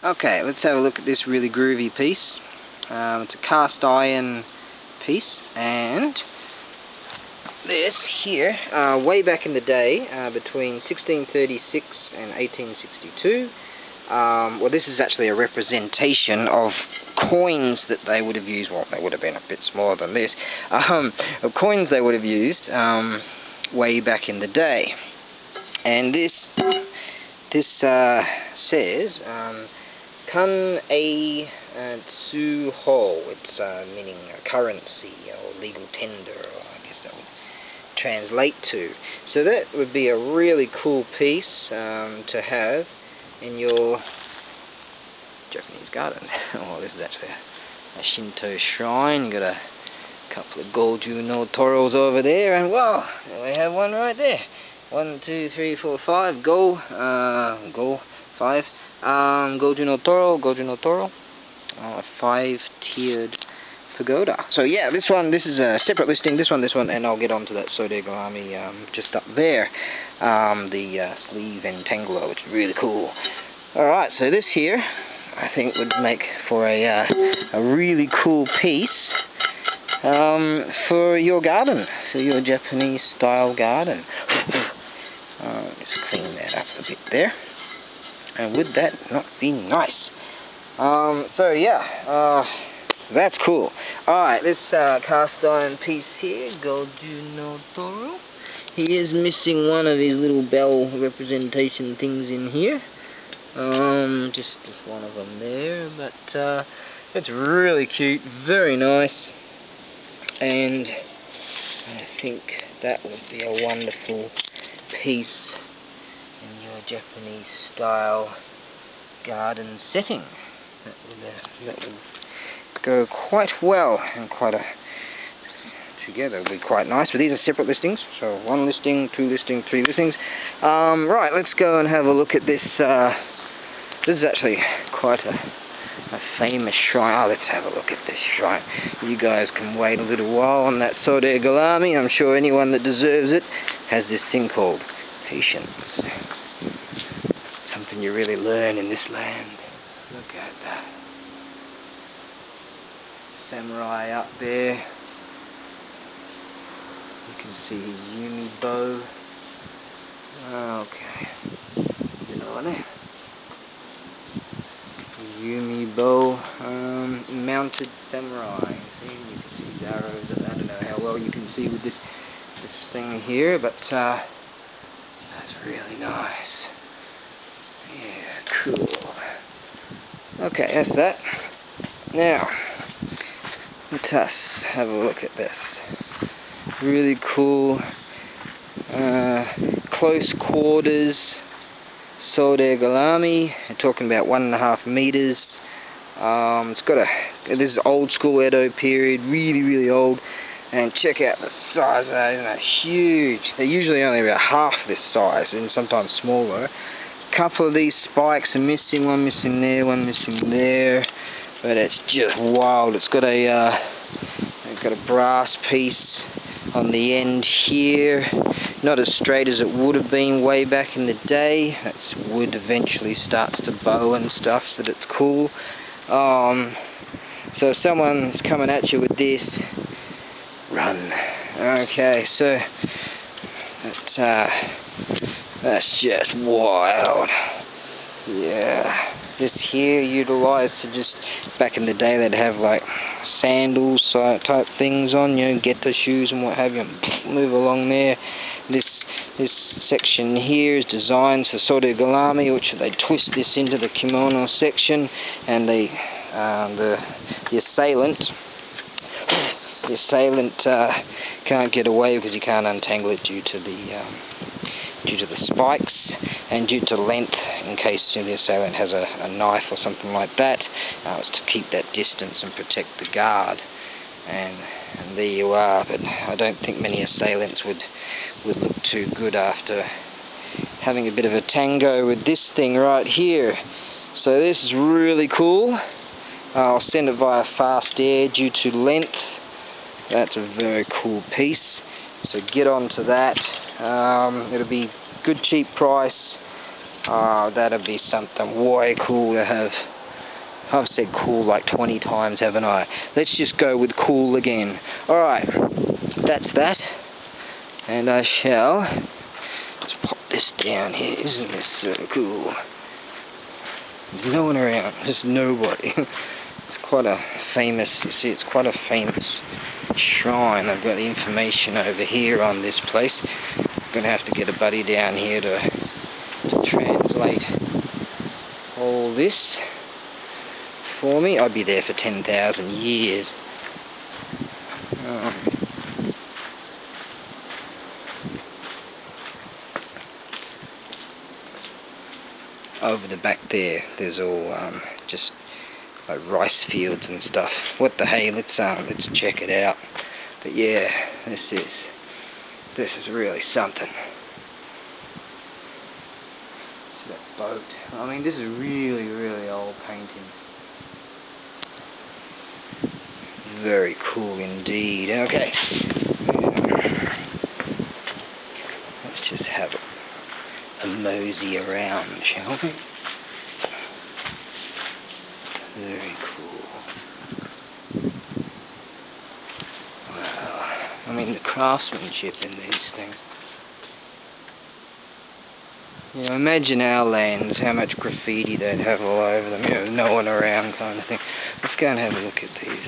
Okay, let's have a look at this really groovy piece. It's a cast iron piece, and this here, way back in the day, between 1636 and 1862, well, this is actually a representation of coins that they would have used. Well, they would have been a bit smaller than this, of coins they would have used way back in the day. And this says Kun A Tsu Ho. It's meaning a currency or legal tender, or I guess that would translate to. So that would be a really cool piece to have in your Japanese garden. Oh, this is actually a Shinto shrine. Got a couple of Goju no Toros over there, and well, we have one right there. 1, 2, 3, 4, 5. Go 5. Goju no Toro. A 5-tiered pagoda. So yeah, this is a separate listing. This one, and I'll get onto that Sodegarami just up there. The sleeve entangler, which is really cool. Alright, so this here, I think would make for a really cool piece for your garden, for your Japanese style garden. Just clean that up a bit there. And would that not be nice? So yeah, that's cool. Alright, this cast iron piece here, Goju no Toro. He is missing one of his little bell representation things in here. Just one of them there, but it's really cute, very nice, and I think that would be a wonderful piece in your Japanese style garden setting. That would go quite well, and together would be quite nice. But these are separate listings, so 1 listing, 2 listings, 3 listings. Right, let's go and have a look at this. This is actually quite a famous shrine. Oh, let's have a look at this shrine. You guys can wait a little while on that Sodegarami. I'm sure anyone that deserves it has this thing called patience. Something you really learn in this land. Look at that. Samurai up there. You can see his Yumi bow. Okay. You know what I mean? Yumi bow, mounted samurai. See, you can see his arrows. I don't know how well you can see with this thing here, but that's really nice. Yeah, cool. Okay, that's that. Now, let us have a look at this. Really cool, close quarters Sodegarami. We're talking about 1.5 meters. It's got this is old school Edo period, really old. And check out the size of that, isn't it? Huge. They're usually only about half this size, and sometimes smaller. A couple of these spikes are missing, one missing there, one missing there. But it's just wild. It's got a brass piece on the end here. Not as straight as it would have been way back in the day. That wood eventually starts to bow and stuff, so that's cool. So if someone's coming at you with this, run. Okay, so that's just wild. Yeah, this here utilized to just, back in the day they'd have like sandals type things on, you know, getter shoes and what have you, and move along there. This section here is designed for Sodegarami, which they twist this into the kimono section, and the assailant can't get away because you can't untangle it due to the spikes and due to length, in case the assailant has a knife or something like that. It's to keep that distance and protect the guard. And there you are. But I don't think many assailants would look too good after having a bit of a tango with this thing right here. So this is really cool. I'll send it via fast air due to length. That's a very cool piece. So get on to that. It'll be good cheap price. Oh, that'd be something way cool to have. I've said cool like 20 times, haven't I? Let's just go with cool again. Alright, that's that. And I shall just pop this down here. Isn't this so cool? There's no one around. There's nobody. It's quite a famous, you see, it's quite a famous shrine. I've got the information over here on this place. I'm going to have to get a buddy down here to translate all this for me. I'd be there for 10,000 years. Over the back there's all just like rice fields and stuff. What the hey? Let's check it out. But yeah, this is really something. See that boat? I mean, this is really, really old painting. Very cool indeed. Okay, let's just have a mosey around, shall we? Very cool. Wow. I mean, the craftsmanship in these things. You know, imagine our lands, how much graffiti they'd have all over them, you know, no one around kind of thing. Let's go and have a look at these,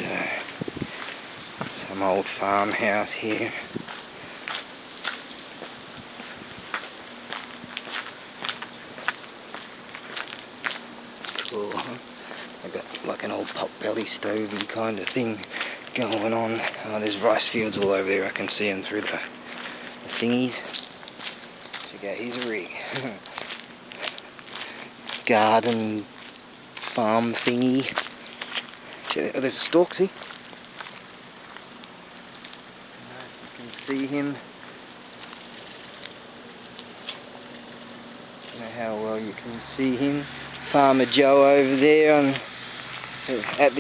some old farmhouse here. Cool, huh? I got like an old pot-belly stovey kind of thing going on. Oh, there's rice fields all over there. I can see them through the thingies. So yeah, here's a rig. Garden farm thingy. Oh, there's a stalk, see? You can see him. I don't know how well you can see him. Farmer Joe over there on at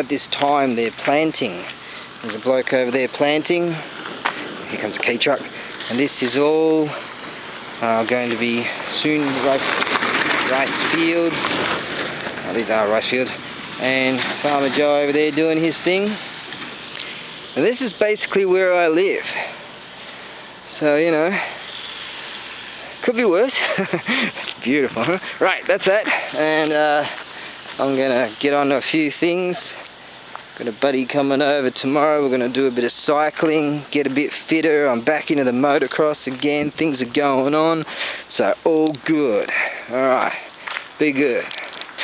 this time they're planting. There's a bloke over there planting. Here comes a key truck, and this is all going to be soon rice fields. Oh, these are rice fields, and Farmer Joe over there doing his thing. And this is basically where I live. So you know, could be worse. It's beautiful, huh? Right, that's that. And I'm gonna get on to a few things. Got a buddy coming over tomorrow. We're gonna do a bit of cycling, get a bit fitter. I'm back into the motocross again. Things are going on, so all good. All right, be good.